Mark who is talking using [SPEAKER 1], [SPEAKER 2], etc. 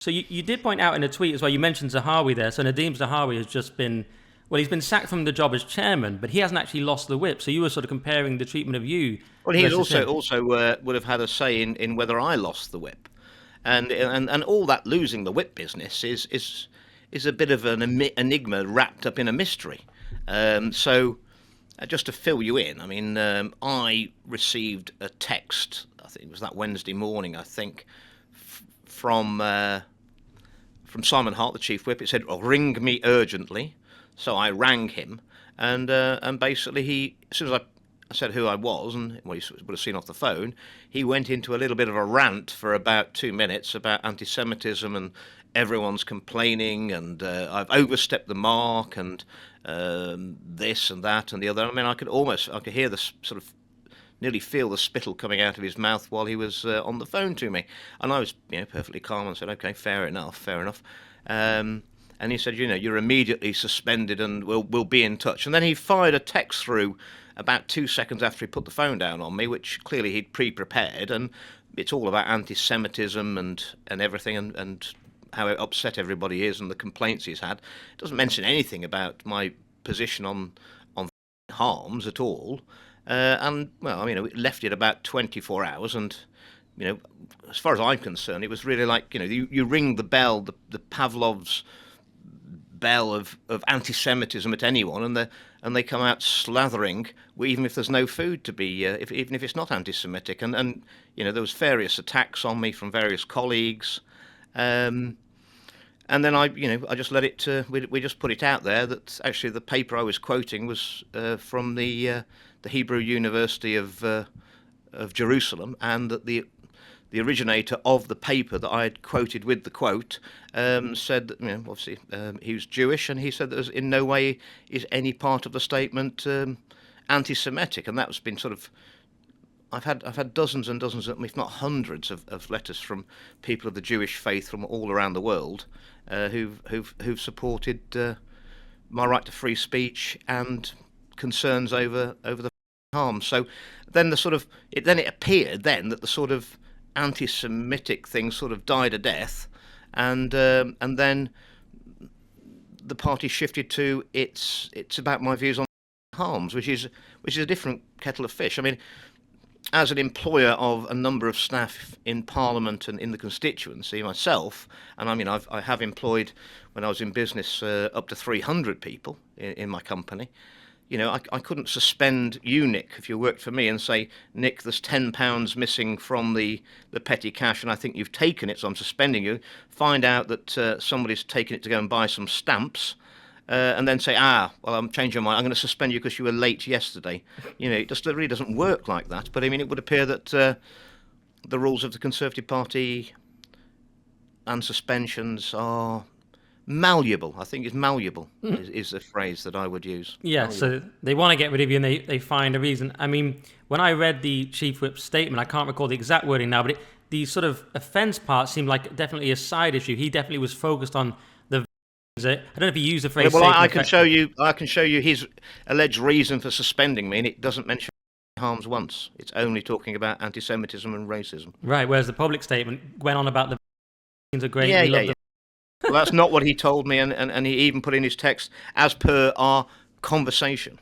[SPEAKER 1] So you did point out in a tweet as well, you mentioned Zahawi there. So Nadeem Zahawi has just been, well, he's been sacked from the job as chairman, but he hasn't actually lost the whip. So you were sort of comparing the treatment of you
[SPEAKER 2] Well, he's
[SPEAKER 1] versus
[SPEAKER 2] also
[SPEAKER 1] him.
[SPEAKER 2] also would have had a say in whether I lost the whip, and all that losing the whip business is a bit of an enigma wrapped up in a mystery. So just to fill you in, I mean, I received a text. I think it was that Wednesday morning. I think from Simon Hart, the chief whip. It said, "Oh, ring me urgently." So I rang him, and basically as soon as I said who I was, and well, you would have seen off the phone, he went into a little bit of a rant for about 2 minutes about anti-Semitism and everyone's complaining, and I've overstepped the mark, and this and that and the other. I mean, I could hear the sort of nearly feel the spittle coming out of his mouth while he was on the phone to me. And I was, perfectly calm and said, "Okay, fair enough, fair enough." And he said, "You're immediately suspended, and we'll be in touch." And then he fired a text through about 2 seconds after he put the phone down on me, which clearly he'd pre-prepared, and it's all about anti-Semitism and everything, and how upset everybody is and the complaints he's had. It doesn't mention anything about my position on harms at all. And well, I mean, it left it about 24 hours, and as far as I'm concerned, it was really like you ring the bell, the Pavlov's bell of anti-Semitism at anyone, and they come out slathering, even if there's no food to be, even if it's not anti-Semitic, and there was various attacks on me from various colleagues. And then I just let it. We just put it out there that actually the paper I was quoting was from the Hebrew University of Jerusalem, and that the originator of the paper that I had quoted with the quote said that, obviously he was Jewish, and he said that in no way is any part of the statement anti-Semitic, and that's been sort of. I've had dozens and dozens, if not hundreds, of letters from people of the Jewish faith from all around the world who've supported my right to free speech and concerns over the harm. So then it appeared then that the sort of anti-Semitic thing sort of died a death, and then the party shifted to it's about my views on harms, which is a different kettle of fish. I mean, as an employer of a number of staff in Parliament and in the constituency myself, and I mean I have employed when I was in business up to 300 people in my company. I couldn't suspend you, Nick, if you worked for me, and say, "Nick, there's £10 missing from the petty cash, and I think you've taken it, so I'm suspending you." Find out that somebody's taken it to go and buy some stamps, and then say, "Well, I'm changing my mind. I'm going to suspend you because you were late yesterday." It really doesn't work like that. But I mean, it would appear that the rules of the Conservative Party and suspensions are malleable. I think it's malleable is the phrase that I would use.
[SPEAKER 1] Yeah,
[SPEAKER 2] Malleable.
[SPEAKER 1] so they want to get rid of you, and they find a reason. I mean, when I read the chief whip's statement, I can't recall the exact wording now, but the sort of offence part seemed like definitely a side issue. He definitely was focused on the. I don't know if he used the phrase.
[SPEAKER 2] Well,
[SPEAKER 1] safe and
[SPEAKER 2] I can show
[SPEAKER 1] effective.
[SPEAKER 2] you. I can show you his alleged reason for suspending me, and it doesn't mention harms once. It's only talking about anti-Semitism and racism.
[SPEAKER 1] Right, whereas the public statement went on about the vaccines are great.
[SPEAKER 2] Yeah,
[SPEAKER 1] We
[SPEAKER 2] yeah,
[SPEAKER 1] love
[SPEAKER 2] yeah.
[SPEAKER 1] them.
[SPEAKER 2] Well, that's not what he told me, and he even put in his text as per our conversation.